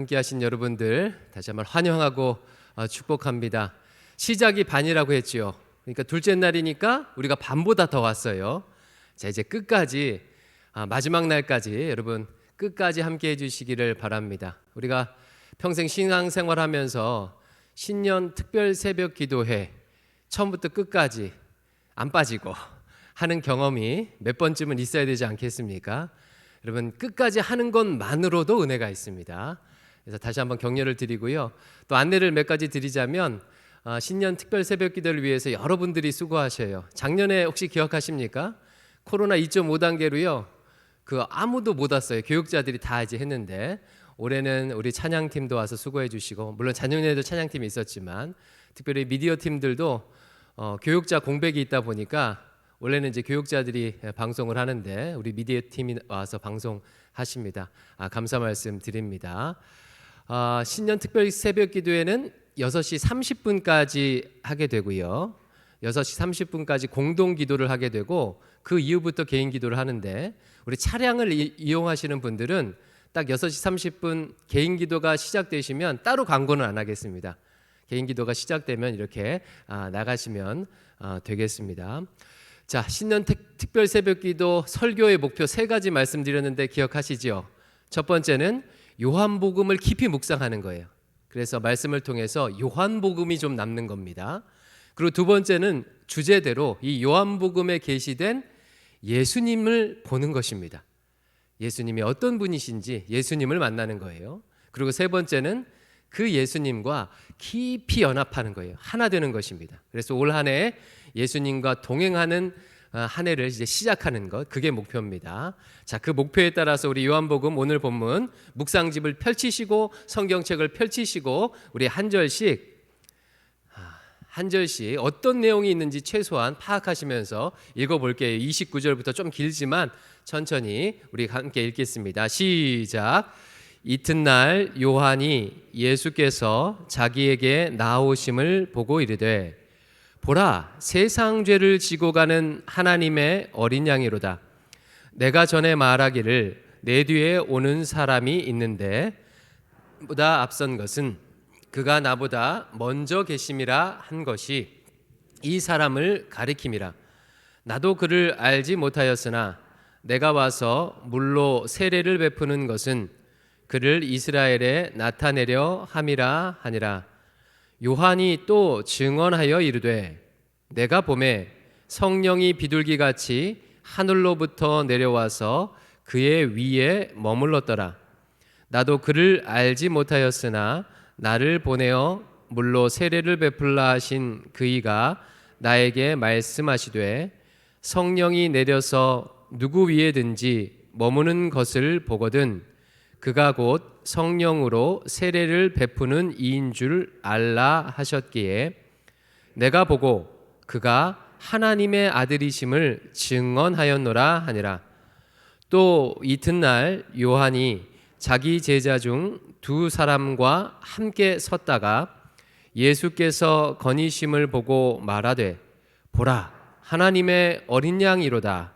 함께하신 여러분들 다시 한번 환영하고 축복합니다. 시작이 반이라고 했지요. 그러니까 둘째 날이니까 우리가 반보다 더 왔어요. 자, 이제 끝까지 마지막 날까지 여러분 끝까지 함께해 주시기를 바랍니다. 우리가 평생 신앙생활하면서 신년 특별 새벽 기도회 처음부터 끝까지 안 빠지고 하는 경험이 몇 번쯤은 있어야 되지 않겠습니까? 여러분 끝까지 하는 것만으로도 은혜가 있습니다. 그래서 다시 한번 격려를 드리고요. 또 안내를 몇 가지 드리자면 신년 특별 새벽 기도를 위해서 여러분들이 수고하셔요. 작년에 혹시 기억하십니까? 코로나 2.5단계로요. 아무도 못 왔어요. 교육자들이 다 이제 했는데 올해는 우리 찬양팀도 와서 수고해 주시고, 물론 작년에도 찬양팀이 있었지만 특별히 미디어 팀들도 교육자 공백이 있다 보니까 원래는 이제 교육자들이 방송을 하는데 우리 미디어 팀이 와서 방송하십니다. 감사 말씀 드립니다. 신년 특별 새벽 기도회는 6시 30분까지 하게 되고요. 6시 30분까지 공동 기도를 하게 되고 그 이후부터 개인 기도를 하는데, 우리 차량을 이용하시는 분들은 딱 6시 30분 개인 기도가 시작되시면 따로 광고는 안 하겠습니다. 개인 기도가 시작되면 이렇게 나가시면 되겠습니다. 자, 신년 특별 새벽 기도 설교의 목표 3가지 말씀드렸는데 기억하시죠? 첫 번째는 요한복음을 깊이 묵상하는 거예요. 그래서 말씀을 통해서 요한복음이 좀 남는 겁니다. 그리고 두 번째는 주제대로 이 요한복음에 계시된 예수님을 보는 것입니다. 예수님이 어떤 분이신지 예수님을 만나는 거예요. 그리고 세 번째는 그 예수님과 깊이 연합하는 거예요. 하나 되는 것입니다. 그래서 올 한 해 예수님과 동행하는 한 해를 이제 시작하는 것, 그게 목표입니다. 자, 그 목표에 따라서 우리 요한복음 오늘 본문 묵상집을 펼치시고 성경책을 펼치시고 우리 한 절씩 어떤 내용이 있는지 최소한 파악하시면서 읽어볼게요. 29절부터 좀 길지만 천천히 우리 함께 읽겠습니다. 시작. 이튿날 요한이 예수께서 자기에게 나오심을 보고 이르되, 보라, 세상 죄를 지고 가는 하나님의 어린 양이로다. 내가 전에 말하기를 내 뒤에 오는 사람이 있는데 보다 앞선 것은 그가 나보다 먼저 계심이라 한 것이 이 사람을 가리킴이라. 나도 그를 알지 못하였으나 내가 와서 물로 세례를 베푸는 것은 그를 이스라엘에 나타내려 함이라 하니라. 요한이 또 증언하여 이르되, 내가 보매 성령이 비둘기같이 하늘로부터 내려와서 그의 위에 머물렀더라. 나도 그를 알지 못하였으나 나를 보내어 물로 세례를 베풀라 하신 그이가 나에게 말씀하시되, 성령이 내려서 누구 위에든지 머무는 것을 보거든 그가 곧 성령으로 세례를 베푸는 이인 줄 알라 하셨기에 내가 보고 그가 하나님의 아들이심을 증언하였노라 하니라. 또 이튿날 요한이 자기 제자 중 2사람과 함께 섰다가 예수께서 거니심을 보고 말하되, 보라, 하나님의 어린 양이로다.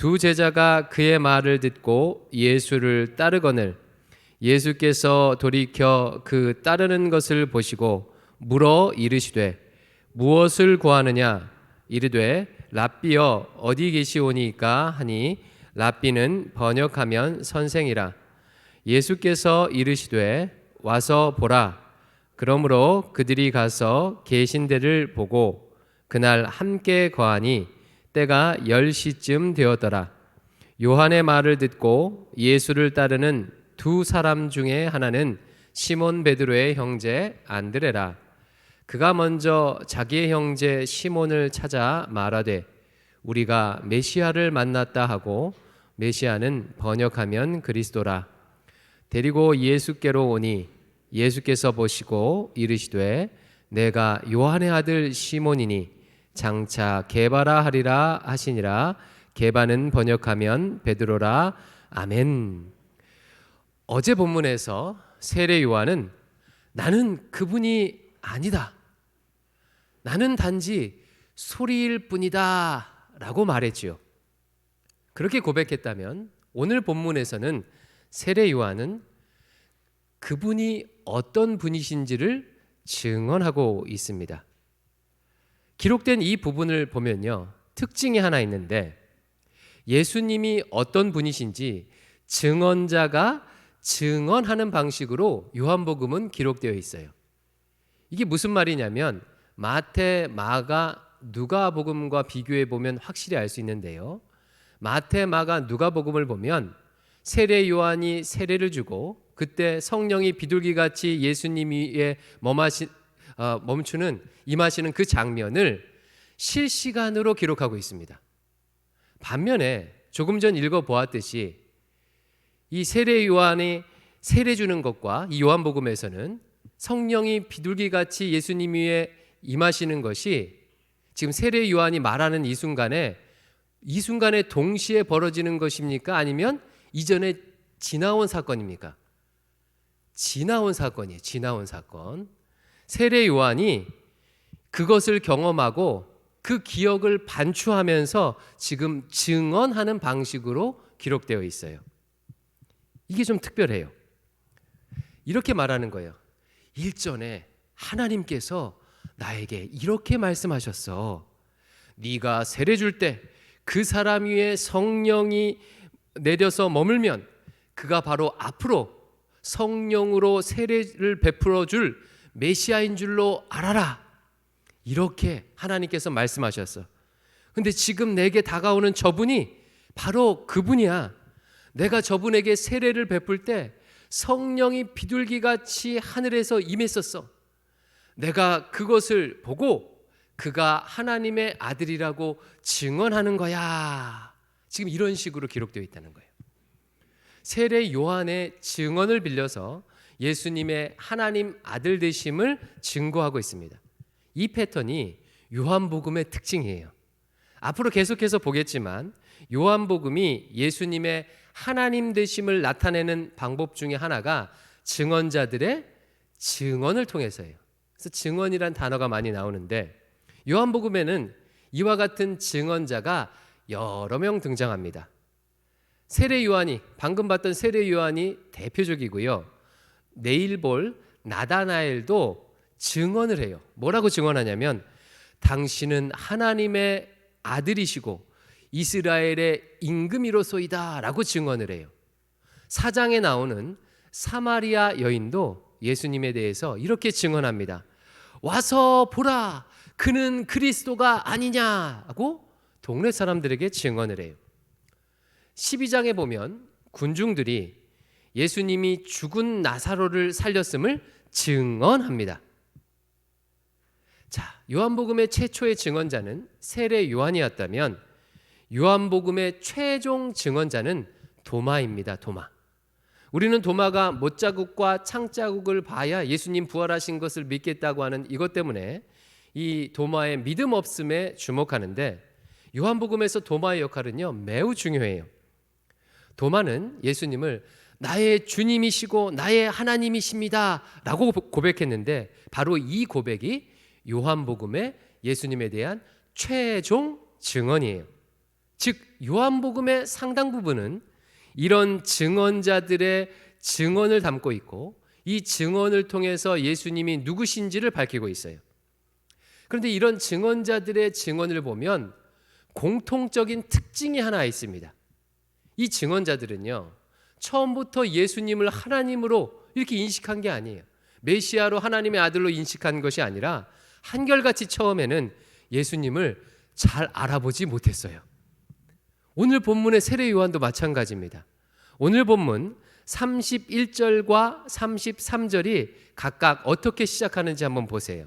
2 제자가 그의 말을 듣고 예수를 따르거늘 예수께서 돌이켜 그 따르는 것을 보시고 물어 이르시되, 무엇을 구하느냐? 이르되, 랍비여 어디 계시오니까 하니, 랍비는 번역하면 선생이라. 예수께서 이르시되, 와서 보라. 그러므로 그들이 가서 계신 데를 보고 그날 함께 거하니 때가 10시쯤 되었더라. 요한의 말을 듣고 예수를 따르는 2사람 중에 하나는 시몬 베드로의 형제 안드레라. 그가 먼저 자기의 형제 시몬을 찾아 말하되, 우리가 메시아를 만났다 하고, 메시아는 번역하면 그리스도라. 데리고 예수께로 오니 예수께서 보시고 이르시되, 내가 요한의 아들 시몬이니 장차 게바라 하리라 하시니라. 게바는 번역하면 베드로라. 아멘. 어제 본문에서 세례 요한은 나는 그분이 아니다, 나는 단지 소리일 뿐이다 라고 말했지요. 그렇게 고백했다면 오늘 본문에서는 세례 요한은 그분이 어떤 분이신지를 증언하고 있습니다. 기록된 이 부분을 보면요, 특징이 하나 있는데 예수님이 어떤 분이신지 증언자가 증언하는 방식으로 요한복음은 기록되어 있어요. 이게 무슨 말이냐면 마태, 마가, 누가복음과 비교해 보면 확실히 알 수 있는데요. 마태, 마가, 누가복음을 보면 세례 요한이 세례를 주고 그때 성령이 비둘기같이 예수님 위에 멈추는 임하시는 그 장면을 실시간으로 기록하고 있습니다. 반면에 조금 전 읽어보았듯이 이 세례 요한이 세례 주는 것과 이 요한복음에서는 성령이 비둘기같이 예수님 위에 임하시는 것이 지금 세례 요한이 말하는 이 순간에 동시에 벌어지는 것입니까? 아니면 이전에 지나온 사건입니까? 지나온 사건이에요. 지나온 사건. 세례 요한이 그것을 경험하고 그 기억을 반추하면서 지금 증언하는 방식으로 기록되어 있어요. 이게 좀 특별해요. 이렇게 말하는 거예요. 일전에 하나님께서 나에게 이렇게 말씀하셨어. 네가 세례 줄 때 그 사람 위에 성령이 내려서 머물면 그가 바로 앞으로 성령으로 세례를 베풀어 줄 메시아인 줄로 알아라. 이렇게 하나님께서 말씀하셨어. 근데 지금 내게 다가오는 저분이 바로 그분이야. 내가 저분에게 세례를 베풀 때 성령이 비둘기같이 하늘에서 임했었어. 내가 그것을 보고 그가 하나님의 아들이라고 증언하는 거야. 지금 이런 식으로 기록되어 있다는 거예요. 세례 요한의 증언을 빌려서 예수님의 하나님 아들 되심을 증거하고 있습니다. 이 패턴이 요한복음의 특징이에요. 앞으로 계속해서 보겠지만 요한복음이 예수님의 하나님 되심을 나타내는 방법 중에 하나가 증언자들의 증언을 통해서예요. 그래서 증언이란 단어가 많이 나오는데 요한복음에는 이와 같은 증언자가 여러 명 등장합니다. 세례 요한이, 방금 봤던 세례 요한이 대표적이고요. 내일 볼 나다나엘도 증언을 해요. 뭐라고 증언하냐면 당신은 하나님의 아들이시고 이스라엘의 임금이로소이다 라고 증언을 해요. 4장에 나오는 사마리아 여인도 예수님에 대해서 이렇게 증언합니다. 와서 보라, 그는 그리스도가 아니냐고 동네 사람들에게 증언을 해요. 12장에 보면 군중들이 예수님이 죽은 나사로를 살렸음을 증언합니다. 자, 요한복음의 최초의 증언자는 세례 요한이었다면 요한복음의 최종 증언자는 도마입니다. 도마. 우리는 도마가 못자국과 창자국을 봐야 예수님 부활하신 것을 믿겠다고 하는 이것 때문에 이 도마의 믿음 없음에 주목하는데 요한복음에서 도마의 역할은요 매우 중요해요. 도마는 예수님을 나의 주님이시고 나의 하나님이십니다 라고 고백했는데 바로 이 고백이 요한복음의 예수님에 대한 최종 증언이에요. 즉 요한복음의 상당 부분은 이런 증언자들의 증언을 담고 있고 이 증언을 통해서 예수님이 누구신지를 밝히고 있어요. 그런데 이런 증언자들의 증언을 보면 공통적인 특징이 하나 있습니다. 이 증언자들은요 처음부터 예수님을 하나님으로 이렇게 인식한 게 아니에요. 메시아로 하나님의 아들로 인식한 것이 아니라 한결같이 처음에는 예수님을 잘 알아보지 못했어요. 오늘 본문의 세례 요한도 마찬가지입니다. 오늘 본문 31절과 33절이 각각 어떻게 시작하는지 한번 보세요.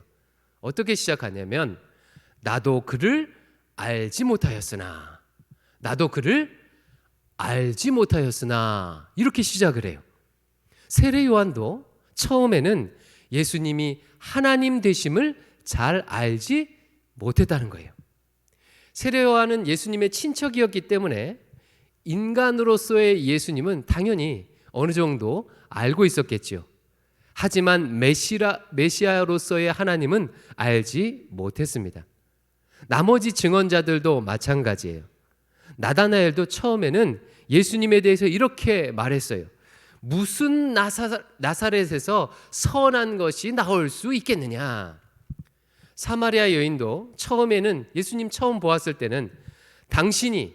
어떻게 시작하냐면 나도 그를 알지 못하였으나 나도 그를 알지 못하였으나 이렇게 시작을 해요. 세례 요한도 처음에는 예수님이 하나님 되심을 잘 알지 못했다는 거예요. 세례 요한은 예수님의 친척이었기 때문에 인간으로서의 예수님은 당연히 어느 정도 알고 있었겠지요. 하지만 메시아로서의 하나님은 알지 못했습니다. 나머지 증언자들도 마찬가지예요. 나다나엘도 처음에는 예수님에 대해서 이렇게 말했어요. 무슨 나사렛에서 선한 것이 나올 수 있겠느냐. 사마리아 여인도 처음에는 예수님 처음 보았을 때는 당신이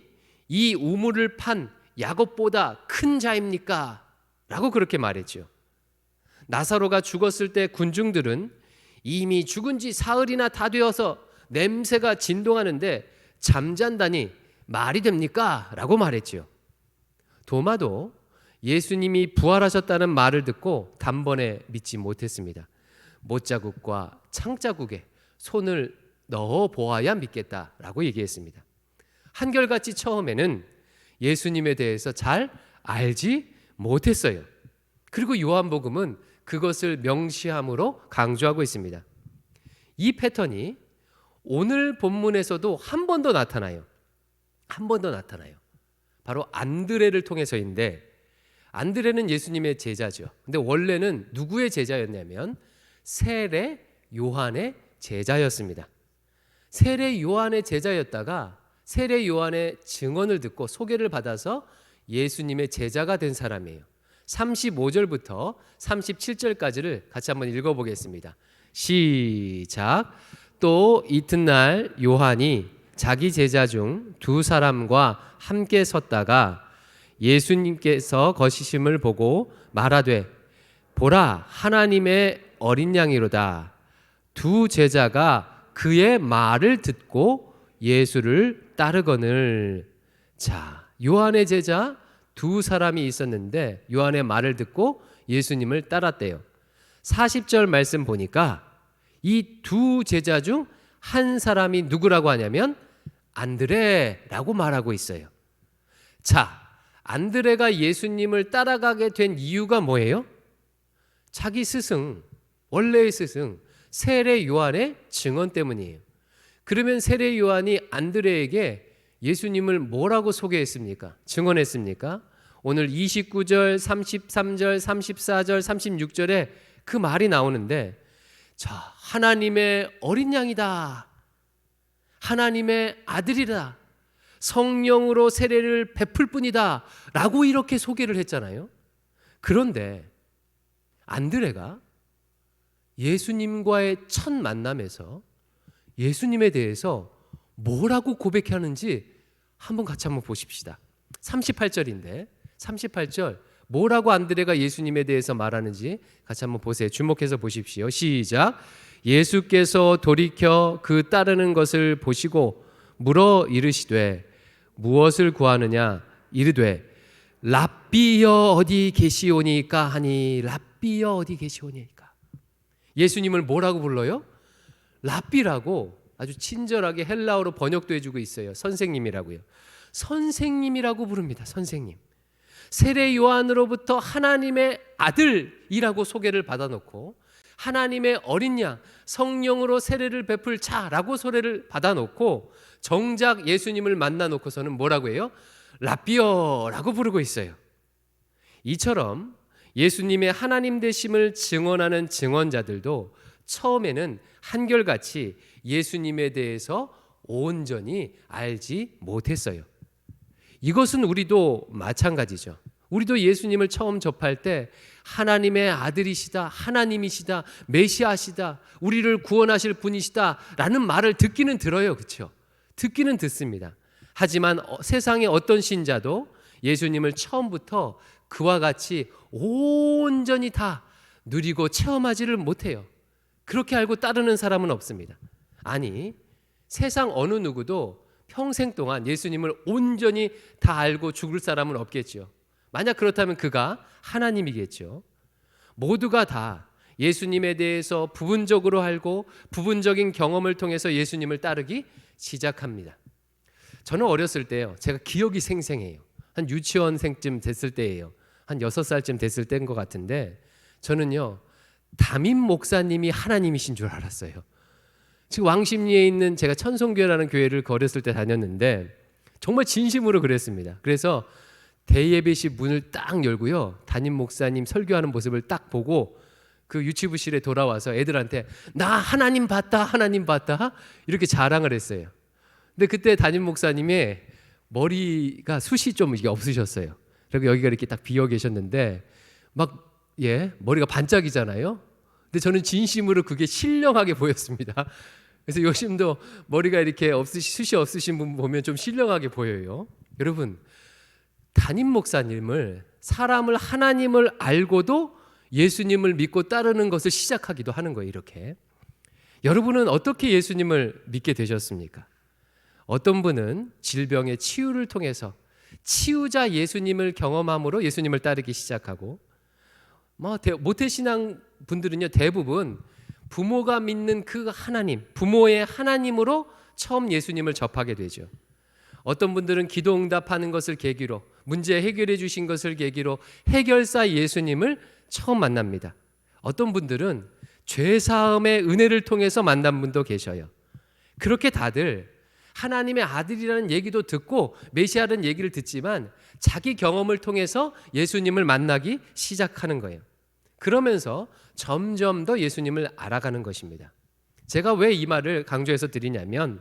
이 우물을 판 야곱보다 큰 자입니까? 라고 그렇게 말했죠. 나사로가 죽었을 때 군중들은 이미 죽은 지 사흘이나 다 되어서 냄새가 진동하는데 잠잔다니 말이 됩니까? 라고 말했죠. 도마도 예수님이 부활하셨다는 말을 듣고 단번에 믿지 못했습니다. 못자국과 창자국에 손을 넣어 보아야 믿겠다라고 얘기했습니다. 한결같이 처음에는 예수님에 대해서 잘 알지 못했어요. 그리고 요한복음은 그것을 명시함으로 강조하고 있습니다. 이 패턴이 오늘 본문에서도 한 번 더 나타나요. 한 번 더 나타나요. 바로 안드레를 통해서인데, 안드레는 예수님의 제자죠. 근데 원래는 누구의 제자였냐면 세례 요한의 제자였습니다. 세례 요한의 제자였다가 세례 요한의 증언을 듣고 소개를 받아서 예수님의 제자가 된 사람이에요. 35절부터 37절까지를 같이 한번 읽어보겠습니다. 시작. 또 이튿날 요한이 자기 제자 중 두 사람과 함께 섰다가 예수님께서 거시심을 보고 말하되 보라 하나님의 어린 양이로다. 두 제자가 그의 말을 듣고 예수를 따르거늘. 자, 요한의 제자 두 사람이 있었는데 요한의 말을 듣고 예수님을 따랐대요. 40절 말씀 보니까 이 두 제자 중 한 사람이 누구라고 하냐면 안드레라고 말하고 있어요. 자, 안드레가 예수님을 따라가게 된 이유가 뭐예요? 자기 스승, 원래의 스승 세례 요한의 증언 때문이에요. 그러면 세례 요한이 안드레에게 예수님을 뭐라고 소개했습니까? 증언했습니까? 오늘 29절, 33절, 34절, 36절에 그 말이 나오는데, 자, 하나님의 어린 양이다. 하나님의 아들이다. 성령으로 세례를 베풀 뿐이다. 라고 이렇게 소개를 했잖아요. 그런데 안드레가 예수님과의 첫 만남에서 예수님에 대해서 뭐라고 고백하는지 한번 보십시다. 38절인데 38절 뭐라고 안드레가 예수님에 대해서 말하는지 같이 한번 보세요. 주목해서 보십시오. 시작. 예수께서 돌이켜 그 따르는 것을 보시고 물어 이르시되 무엇을 구하느냐 이르되 랍비여 어디 계시오니까 하니. 랍비여 어디 계시오니까. 예수님을 뭐라고 불러요? 랍비라고 아주 친절하게 헬라어로 번역도 해주고 있어요. 선생님이라고요. 선생님이라고 부릅니다. 선생님. 세례 요한으로부터 하나님의 아들이라고 소개를 받아놓고 하나님의 어린 양 성령으로 세례를 베풀 자라고 소개를 받아놓고 정작 예수님을 만나놓고서는 뭐라고 해요? 랍비어라고 부르고 있어요. 이처럼 예수님의 하나님 되심을 증언하는 증언자들도 처음에는 한결같이 예수님에 대해서 온전히 알지 못했어요. 이것은 우리도 마찬가지죠. 우리도 예수님을 처음 접할 때 하나님의 아들이시다, 하나님이시다, 메시아시다, 우리를 구원하실 분이시다 라는 말을 듣기는 들어요. 그렇죠? 듣기는 듣습니다. 하지만 세상의 어떤 신자도 예수님을 처음부터 그와 같이 온전히 다 누리고 체험하지를 못해요. 그렇게 알고 따르는 사람은 없습니다. 아니, 세상 어느 누구도 평생 동안 예수님을 온전히 다 알고 죽을 사람은 없겠죠. 만약 그렇다면 그가 하나님이겠죠. 모두가 다 예수님에 대해서 부분적으로 알고 부분적인 경험을 통해서 예수님을 따르기 시작합니다. 저는 어렸을 때요, 제가 기억이 생생해요. 한 유치원생쯤 됐을 때예요. 한 6살쯤 됐을 때인 것 같은데 저는요, 담임 목사님이 하나님이신 줄 알았어요. 지금 왕십리에 있는 제가 천성교회라는 교회를 어렸을 때 다녔는데 정말 진심으로 그랬습니다. 그래서 대예배실 문을 딱 열고요, 담임 목사님 설교하는 모습을 딱 보고 그 유치부실에 돌아와서 애들한테 나 하나님 봤다, 하나님 봤다 이렇게 자랑을 했어요. 근데 그때 담임 목사님의 머리가 숱이 좀 이게 없으셨어요. 그리고 여기가 이렇게 딱 비어 계셨는데 머리가 반짝이잖아요. 근데 저는 진심으로 그게 신령하게 보였습니다. 그래서 요즘도 머리가 이렇게 숱이 없으신 분 보면 좀 신령하게 보여요. 여러분, 담임 목사님을 사람을 하나님을 알고도 예수님을 믿고 따르는 것을 시작하기도 하는 거예요. 이렇게. 여러분은 어떻게 예수님을 믿게 되셨습니까? 어떤 분은 질병의 치유를 통해서 치유자 예수님을 경험함으로 예수님을 따르기 시작하고, 모태신앙 분들은요, 대부분 부모가 믿는 그 하나님, 부모의 하나님으로 처음 예수님을 접하게 되죠. 어떤 분들은 기도 응답하는 것을 계기로, 문제 해결해 주신 것을 계기로 해결사 예수님을 처음 만납니다. 어떤 분들은 죄사함의 은혜를 통해서 만난 분도 계셔요. 그렇게 다들 하나님의 아들이라는 얘기도 듣고 메시아라는 얘기를 듣지만 자기 경험을 통해서 예수님을 만나기 시작하는 거예요. 그러면서 점점 더 예수님을 알아가는 것입니다. 제가 왜 이 말을 강조해서 드리냐면,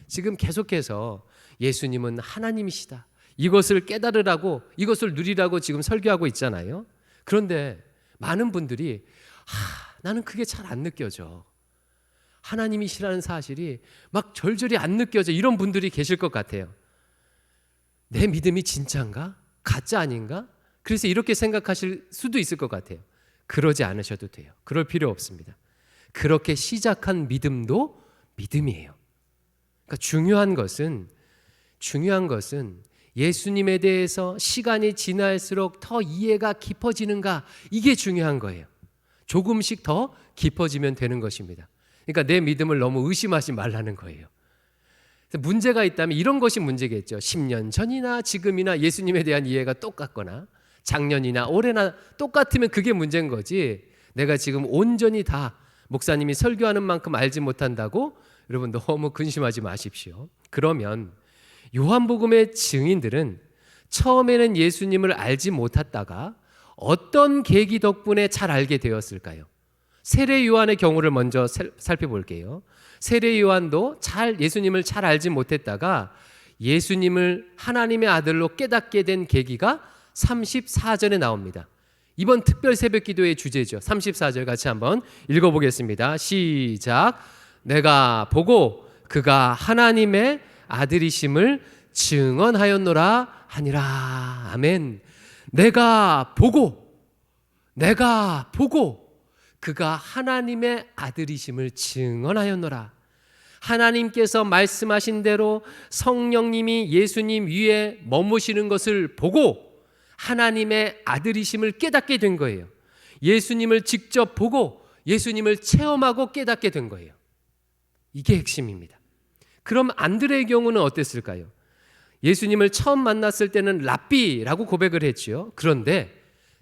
지금 계속해서 예수님은 하나님이시다, 이것을 깨달으라고, 이것을 누리라고 지금 설교하고 있잖아요. 그런데 많은 분들이 나는 그게 잘 안 느껴져, 하나님이시라는 사실이 막 절절히 안 느껴져, 이런 분들이 계실 것 같아요. 내 믿음이 진짜인가? 가짜 아닌가? 그래서 이렇게 생각하실 수도 있을 것 같아요. 그러지 않으셔도 돼요. 그럴 필요 없습니다. 그렇게 시작한 믿음도 믿음이에요. 그러니까 중요한 것은 예수님에 대해서 시간이 지날수록 더 이해가 깊어지는가, 이게 중요한 거예요. 조금씩 더 깊어지면 되는 것입니다. 그러니까 내 믿음을 너무 의심하지 말라는 거예요. 문제가 있다면 이런 것이 문제겠죠. 10년 전이나 지금이나 예수님에 대한 이해가 똑같거나 작년이나 올해나 똑같으면 그게 문제인 거지, 내가 지금 온전히 다 목사님이 설교하는 만큼 알지 못한다고 여러분 너무 근심하지 마십시오. 그러면 요한복음의 증인들은 처음에는 예수님을 알지 못했다가 어떤 계기 덕분에 잘 알게 되었을까요? 세례 요한의 경우를 먼저 살펴볼게요. 세례 요한도 예수님을 잘 알지 못했다가 예수님을 하나님의 아들로 깨닫게 된 계기가 34절에 나옵니다. 이번 특별 새벽 기도의 주제죠. 34절 같이 한번 읽어보겠습니다. 시작. 내가 보고 그가 하나님의 아들이심을 증언하였노라 하니라. 아멘. 내가 보고 그가 하나님의 아들이심을 증언하였노라. 하나님께서 말씀하신 대로 성령님이 예수님 위에 머무시는 것을 보고 하나님의 아들이심을 깨닫게 된 거예요. 예수님을 직접 보고 예수님을 체험하고 깨닫게 된 거예요. 이게 핵심입니다. 그럼 안드레의 경우는 어땠을까요? 예수님을 처음 만났을 때는 랍비라고 고백을 했죠. 그런데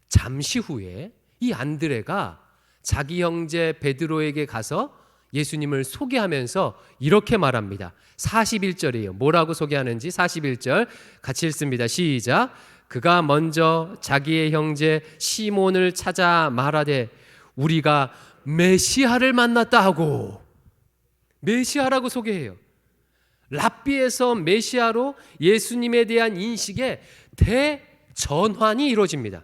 잠시 후에 이 안드레가 자기 형제 베드로에게 가서 예수님을 소개하면서 이렇게 말합니다. 41절이에요. 뭐라고 소개하는지 41절 같이 읽습니다. 시작. 그가 먼저 자기의 형제 시몬을 찾아 말하되 우리가 메시아를 만났다 하고, 메시아라고 소개해요. 랍비에서 메시아로 예수님에 대한 인식에 대전환이 이루어집니다.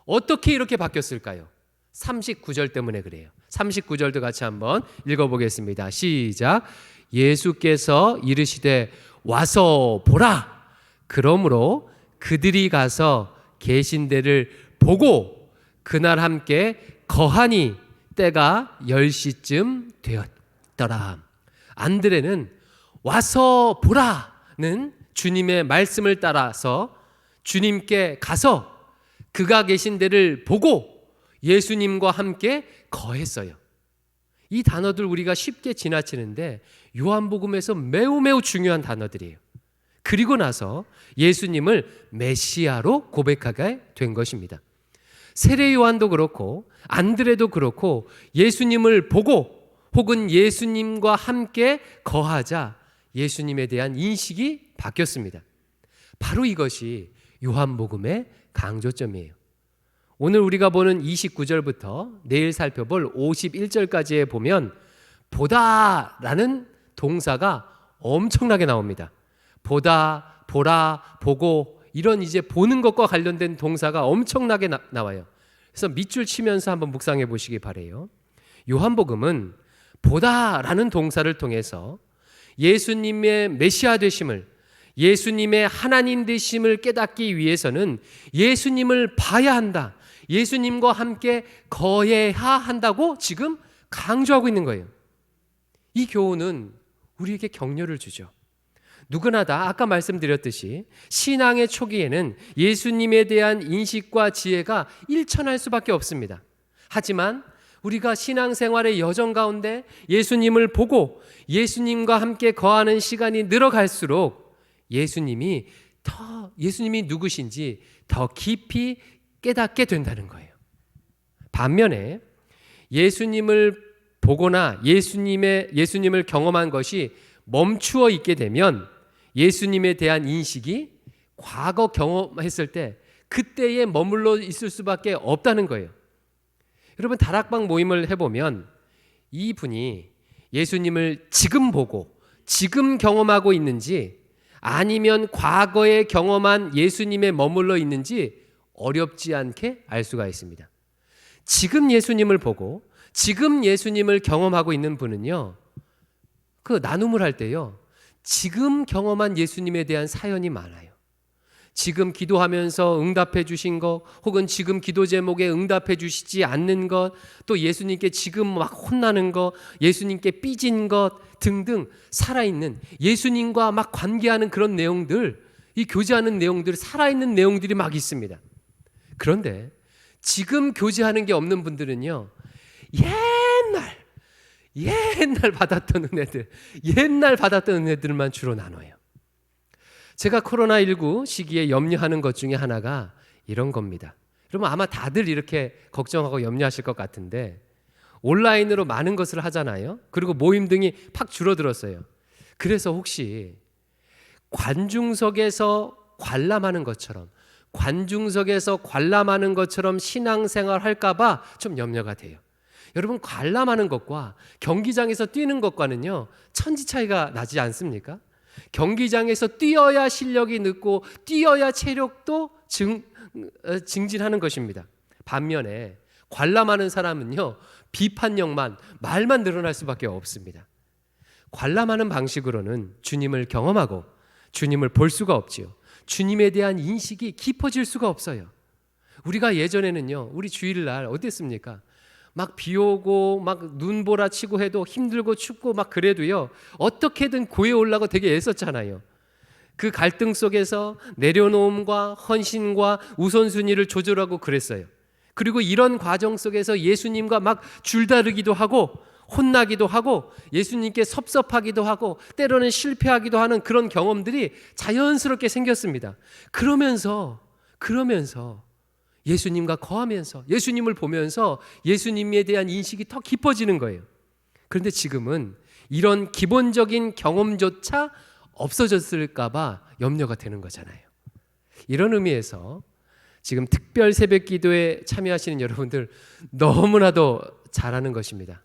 어떻게 이렇게 바뀌었을까요? 39절 때문에 그래요. 39절도 같이 한번 읽어보겠습니다. 시작. 예수께서 이르시되 와서 보라. 그러므로 그들이 가서 계신 데를 보고 그날 함께 거하니 때가 10시쯤 되었더라. 안드레는 와서 보라는 주님의 말씀을 따라서 주님께 가서 그가 계신 데를 보고 예수님과 함께 거했어요. 이 단어들 우리가 쉽게 지나치는데 요한복음에서 매우 중요한 단어들이에요. 그리고 나서 예수님을 메시아로 고백하게 된 것입니다. 세례 요한도 그렇고 안드레도 그렇고 예수님을 보고 혹은 예수님과 함께 거하자 예수님에 대한 인식이 바뀌었습니다. 바로 이것이 요한복음의 강조점이에요. 오늘 우리가 보는 29절부터 내일 살펴볼 51절까지에 보면 보다라는 동사가 엄청나게 나옵니다. 보다, 보라, 보고 이런 이제 보는 것과 관련된 동사가 엄청나게 나와요. 그래서 밑줄 치면서 한번 묵상해 보시기 바래요. 요한복음은 보다라는 동사를 통해서 예수님의 메시아 되심을, 예수님의 하나님 되심을 깨닫기 위해서는 예수님을 봐야 한다, 예수님과 함께 거해야 한다고 지금 강조하고 있는 거예요. 이 교훈은 우리에게 격려를 주죠. 누구나 다 아까 말씀드렸듯이 신앙의 초기에는 예수님에 대한 인식과 지혜가 일천할 수밖에 없습니다. 하지만 우리가 신앙생활의 여정 가운데 예수님을 보고 예수님과 함께 거하는 시간이 늘어갈수록 예수님이 누구신지 더 깊이 깨닫게 된다는 거예요. 반면에 예수님을 보거나 예수님을 경험한 것이 멈추어 있게 되면 예수님에 대한 인식이 과거 경험했을 때 그때에 머물러 있을 수밖에 없다는 거예요. 여러분, 다락방 모임을 해보면 이분이 예수님을 지금 보고 지금 경험하고 있는지 아니면 과거에 경험한 예수님에 머물러 있는지 어렵지 않게 알 수가 있습니다. 지금 예수님을 보고 지금 예수님을 경험하고 있는 분은요, 그 나눔을 할 때요, 지금 경험한 예수님에 대한 사연이 많아요. 지금 기도하면서 응답해 주신 것, 혹은 지금 기도 제목에 응답해 주시지 않는 것, 또 예수님께 지금 막 혼나는 것, 예수님께 삐진 것 등등 살아있는 예수님과 막 관계하는 그런 내용들, 이 교제하는 내용들, 살아있는 내용들이 막 있습니다. 그런데 지금 교제하는 게 없는 분들은요, 옛날 받았던 은혜들, 옛날 받았던 은혜들만 주로 나눠요. 제가 코로나19 시기에 염려하는 것 중에 하나가 이런 겁니다. 여러분, 아마 다들 이렇게 걱정하고 염려하실 것 같은데 온라인으로 많은 것을 하잖아요. 그리고 모임 등이 팍 줄어들었어요. 그래서 혹시 관중석에서 관람하는 것처럼 신앙생활 할까봐 좀 염려가 돼요. 여러분, 관람하는 것과 경기장에서 뛰는 것과는요, 천지 차이가 나지 않습니까? 경기장에서 뛰어야 실력이 늦고 뛰어야 체력도 증진하는 것입니다. 반면에 관람하는 사람은요, 비판력만, 말만 늘어날 수밖에 없습니다. 관람하는 방식으로는 주님을 경험하고 주님을 볼 수가 없지요. 주님에 대한 인식이 깊어질 수가 없어요. 우리가 예전에는요, 우리 주일날 어땠습니까? 막 비 오고 막 눈보라 치고 해도 힘들고 춥고 막 그래도요, 어떻게든 교회 올라고 되게 애썼잖아요. 그 갈등 속에서 내려놓음과 헌신과 우선순위를 조절하고 그랬어요. 그리고 이런 과정 속에서 예수님과 막 줄다르기도 하고 혼나기도 하고 예수님께 섭섭하기도 하고 때로는 실패하기도 하는 그런 경험들이 자연스럽게 생겼습니다. 그러면서 예수님과 거하면서 예수님을 보면서 예수님에 대한 인식이 더 깊어지는 거예요. 그런데 지금은 이런 기본적인 경험조차 없어졌을까 봐 염려가 되는 거잖아요. 이런 의미에서 지금 특별 새벽 기도에 참여하시는 여러분들 너무나도 잘하는 것입니다.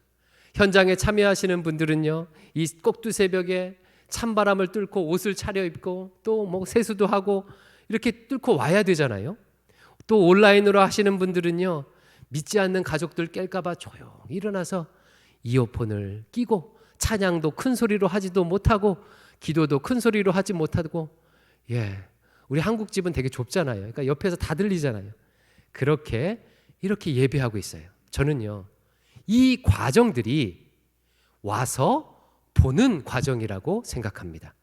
현장에 참여하시는 분들은요, 이 꼭두 새벽에 찬바람을 뚫고 옷을 차려입고 또 뭐 세수도 하고 이렇게 뚫고 와야 되잖아요. 또 온라인으로 하시는 분들은요, 믿지 않는 가족들 깰까봐 조용히 일어나서 이어폰을 끼고 찬양도 큰 소리로 하지도 못하고 기도도 큰 소리로 하지 못하고, 우리 한국 집은 되게 좁잖아요. 그러니까 옆에서 다 들리잖아요. 이렇게 예배하고 있어요. 저는요, 이 과정들이 와서 보는 과정이라고 생각합니다.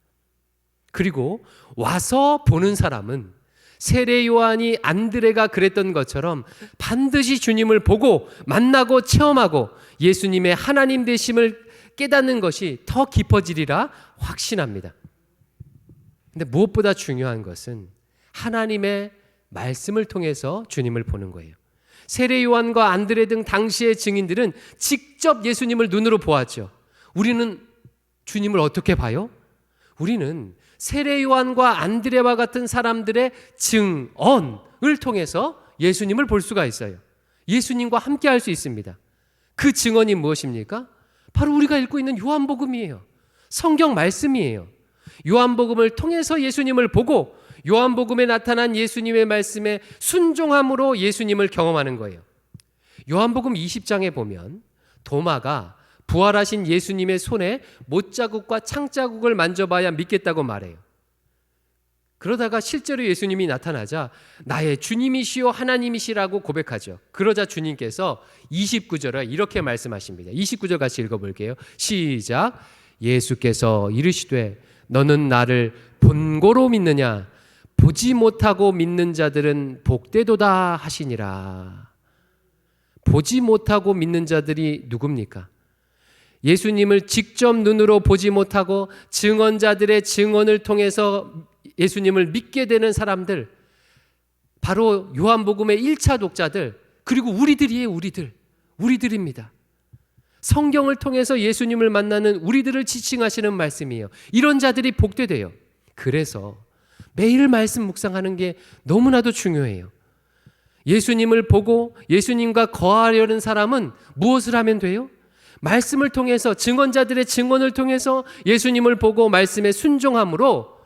그리고 와서 보는 사람은 세례 요한이 안드레가 그랬던 것처럼 반드시 주님을 보고 만나고 체험하고 예수님의 하나님 되심을 깨닫는 것이 더 깊어지리라 확신합니다. 근데 무엇보다 중요한 것은 하나님의 말씀을 통해서 주님을 보는 거예요. 세례 요한과 안드레 등 당시의 증인들은 직접 예수님을 눈으로 보았죠. 우리는 주님을 어떻게 봐요? 우리는 세례 요한과 안드레와 같은 사람들의 증언을 통해서 예수님을 볼 수가 있어요. 예수님과 함께 할 수 있습니다. 그 증언이 무엇입니까? 바로 우리가 읽고 있는 요한복음이에요. 성경 말씀이에요. 요한복음을 통해서 예수님을 보고 요한복음에 나타난 예수님의 말씀에 순종함으로 예수님을 경험하는 거예요. 요한복음 20장에 보면 도마가 부활하신 예수님의 손에 못자국과 창자국을 만져봐야 믿겠다고 말해요. 그러다가 실제로 예수님이 나타나자 나의 주님이시요 하나님이시라고 고백하죠. 그러자 주님께서 29절에 이렇게 말씀하십니다. 29절 같이 읽어볼게요. 시작. 예수께서 이르시되 너는 나를 본고로 믿느냐? 보지 못하고 믿는 자들은 복되도다 하시니라. 보지 못하고 믿는 자들이 누굽니까? 예수님을 직접 눈으로 보지 못하고 증언자들의 증언을 통해서 예수님을 믿게 되는 사람들, 바로 요한복음의 1차 독자들, 그리고 우리들이에요. 우리들입니다. 성경을 통해서 예수님을 만나는 우리들을 지칭하시는 말씀이에요. 이런 자들이 복되돼요. 그래서 매일 말씀 묵상하는 게 너무나도 중요해요. 예수님을 보고 예수님과 거하려는 사람은 무엇을 하면 돼요? 말씀을 통해서, 증언자들의 증언을 통해서 예수님을 보고 말씀에 순종함으로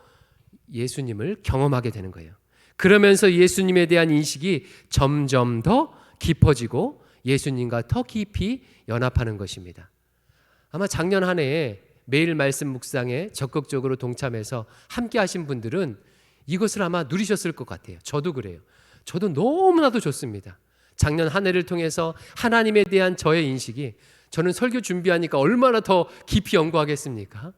예수님을 경험하게 되는 거예요. 그러면서 예수님에 대한 인식이 점점 더 깊어지고 예수님과 더 깊이 연합하는 것입니다. 아마 작년 한 해에 매일 말씀 묵상에 적극적으로 동참해서 함께 하신 분들은 이것을 아마 누리셨을 것 같아요. 저도 그래요. 저도 너무나도 좋습니다. 작년 한 해를 통해서 하나님에 대한 저의 인식이, 저는 설교 준비하니까 얼마나 더 깊이 연구하겠습니까?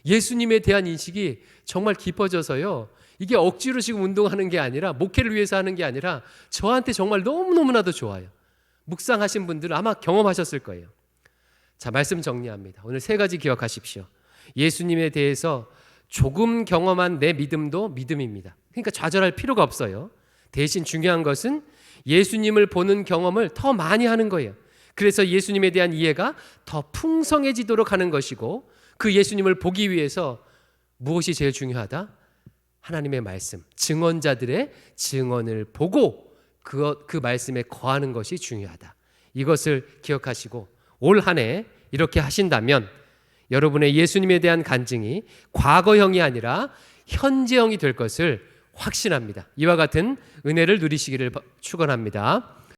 예수님에 대한 인식이 정말 깊어져서요. 이게 억지로 지금 운동하는 게 아니라, 목회를 위해서 하는 게 아니라 저한테 정말 너무너무나도 좋아요. 묵상하신 분들은 아마 경험하셨을 거예요. 자, 말씀 정리합니다. 오늘 세 가지 기억하십시오. 예수님에 대해서 조금 경험한 내 믿음도 믿음입니다. 그러니까 좌절할 필요가 없어요. 대신 중요한 것은 예수님을 보는 경험을 더 많이 하는 거예요. 그래서 예수님에 대한 이해가 더 풍성해지도록 하는 것이고, 그 예수님을 보기 위해서 무엇이 제일 중요하다? 하나님의 말씀, 증언자들의 증언을 보고 그 말씀에 거하는 것이 중요하다. 이것을 기억하시고 올 한 해 이렇게 하신다면 여러분의 예수님에 대한 간증이 과거형이 아니라 현재형이 될 것을 확신합니다. 이와 같은 은혜를 누리시기를 축원합니다.